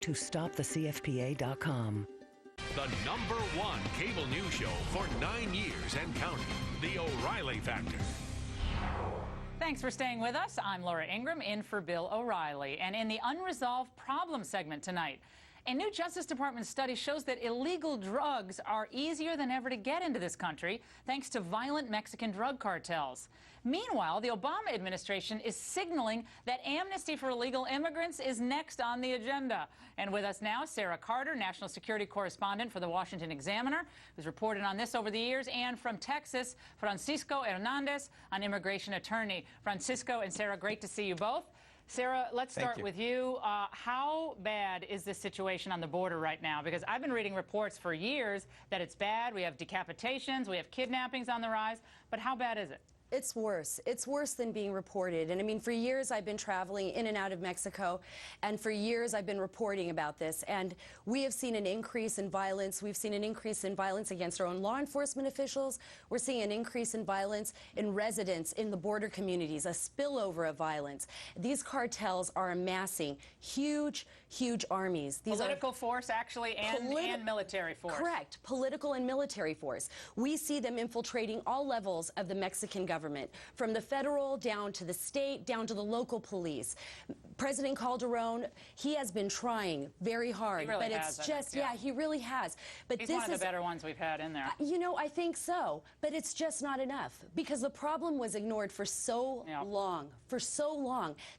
to stopthecfpa.com. The #1 cable news show for 9 years and counting. The O'Reilly Factor. Thanks for staying with us. I'm Laura Ingram, in for Bill O'Reilly. And in the Unresolved Problem segment tonight, a new Justice Department study shows that illegal drugs are easier than ever to get into this country, thanks to violent Mexican drug cartels. Meanwhile, the Obama administration is signaling that amnesty for illegal immigrants is next on the agenda. And with us now, Sarah Carter, national security correspondent for the Washington Examiner, who's reported on this over the years, and from Texas, Francisco Hernandez, an immigration attorney. Francisco and Sarah, great to see you both. Sarah, let's start with you. How bad is this situation on the border right now? Because I've been reading reports for years that it's bad. We have decapitations, we have kidnappings on the rise. But how bad is it? It's worse. It's worse than being reported. And I mean, for years I've been traveling in and out of Mexico, and for years I've been reporting about this. And we have seen an increase in violence. We've seen an increase in violence against our own law enforcement officials. We're seeing an increase in violence in residents in the border communities, a spillover of violence. These cartels are amassing huge, huge armies. These political force, actually, and military force. Correct. Political and military force. We see them infiltrating all levels of the Mexican government, from the federal down to the state, down to the local police. President Calderon, he has been trying very hard, really but it's just, yeah, he really has. But he's this one of the better ones we've had in there. You know, I think so, but it's just not enough, because the problem was ignored for so long,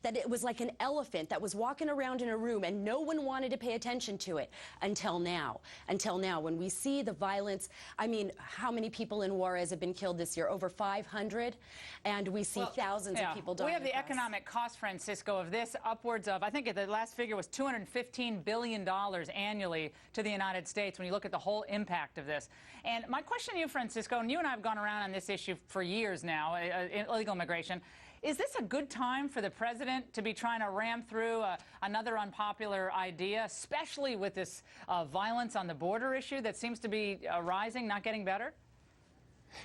that it was like an elephant that was walking around in a room and no one wanted to pay attention to it until now. Until now, when we see the violence. I mean, how many people in Juarez have been killed this year? Over 500, and we see thousands of people dying. We have the economic cost, Francisco, of this, upwards of, I think the last figure was $215 billion annually to the United States when you look at the whole impact of this. And my question to you, Francisco, and you and I have gone around on this issue for years now, illegal immigration. Is this a good time for the president to be trying to ram through another unpopular idea, especially with this violence on the border issue that seems to be rising, not getting better?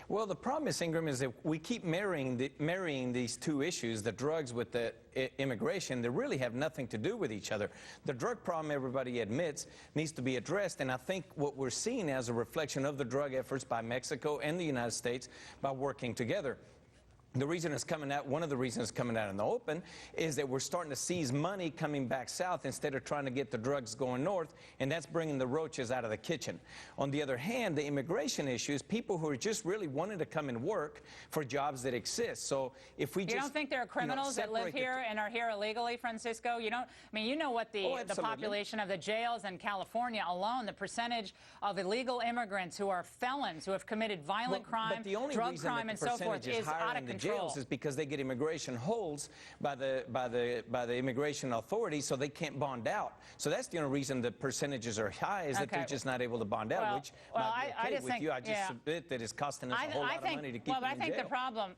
Well, the problem is, Ingram, is that we keep marrying these two issues, the drugs with the immigration. They really have nothing to do with each other. The drug problem, everybody admits, needs to be addressed, and I think what we're seeing as a reflection of the drug efforts by Mexico and the United States by working together. The reason it's coming out, one of the reasons it's coming out in the open, is that we're starting to seize money coming back south instead of trying to get the drugs going north, and that's bringing the roaches out of the kitchen. On the other hand, the immigration issue is people who are just really wanting to come and work for jobs that exist. So if we you don't think there are criminals that live here and are here illegally, Francisco? You don't. I mean, you know what the population of the jails in California alone, the percentage of illegal immigrants who are felons, who have committed violent crime, drug crime, and so forth, is out of control. Is because they get immigration holds by the immigration authorities, so they can't bond out. So that's the only reason the percentages are high, is that they're just not able to bond out, which might be okay with you. I just submit that it's costing us a whole lot of money to keep them in jail. But I think the problem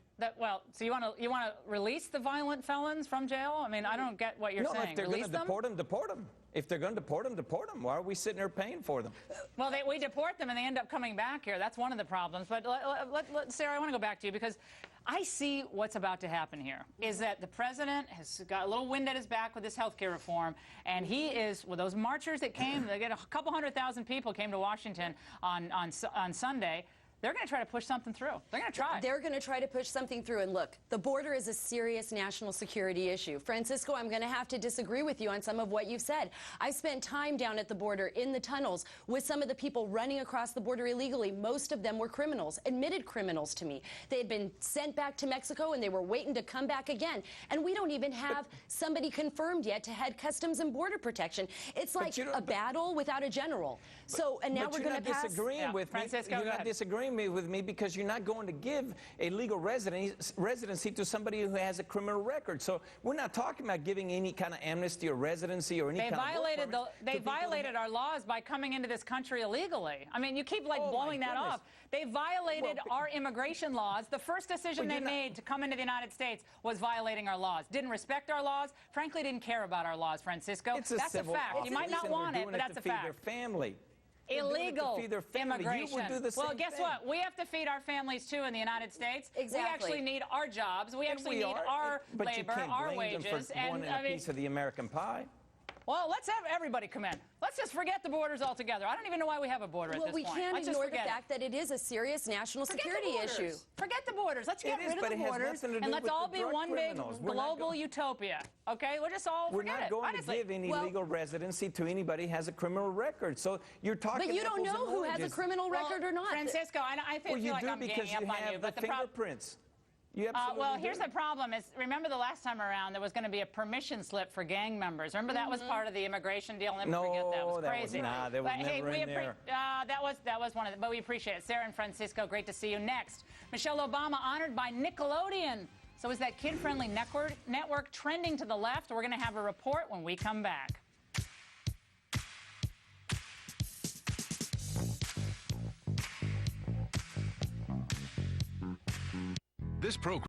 so you want to release the violent felons from jail? I mean, I don't get what you're saying. No, if they're going to deport them, deport them. If they're going to deport them, deport them. Why are we sitting there paying for them? Well, we deport them and they end up coming back here. That's one of the problems. But Sarah, I want to go back to you, because I see what's about to happen here is that the president has got a little wind at his back with this health care reform, and he is, with those marchers that came, they get a couple 100,000 people came to Washington on Sunday. They're going to try to push something through. They're going to try. They're going to try to push something through. And look, the border is a serious national security issue. Francisco, I'm going to have to disagree with you on some of what you've said. I spent time down at the border in the tunnels with some of the people running across the border illegally. Most of them were criminals, admitted criminals to me. They had been sent back to Mexico and they were waiting to come back again. And we don't even have somebody confirmed yet to head Customs and Border Protection. It's like a battle without a general. So, and now we're going to pass. Disagreeing with me. You're not disagreeing with me because you're not going to give a legal residency to somebody who has a criminal record. So we're not talking about giving any kind of amnesty or residency or any kind of They violated our laws by coming into this country illegally. I mean, you keep blowing that off. They violated our immigration laws. The first decision they made to come into the United States was violating our laws. Didn't respect our laws. Frankly, didn't care about our laws, Francisco. That's a fact. You might not want it, but that's a fact. Their family. Illegal immigration. Well, guess what? We have to feed our families, too, in the United States. Exactly. We actually need our jobs. We actually need our labor, our wages. But you can't blame them for wanting a piece of the American pie. Well, let's have everybody come in. Let's just forget the borders altogether. I don't even know why we have a border at this point. Well, we can't Let's ignore just the forget fact that it is a serious national security issue. Forget the borders. Let's get rid of the borders and let's all be one big global utopia. Okay? We'll just all We're forget not it. going Honestly. to give any legal residency to anybody who has a criminal record. So you're talking. But you don't know who has a criminal record or not. Francisco, I feel like I'm ganging up on you, but the fingerprints. You absolutely well, do. here's the problem is, remember the last time around, there was going to be a permission slip for gang members. Remember that was part of the immigration deal? I'll never forget that. It was crazy. That was never in there. That was one of them, but we appreciate it. Sarah and Francisco, great to see you. Next, Michelle Obama honored by Nickelodeon. So is that kid-friendly network trending to the left? We're going to have a report when we come back. This program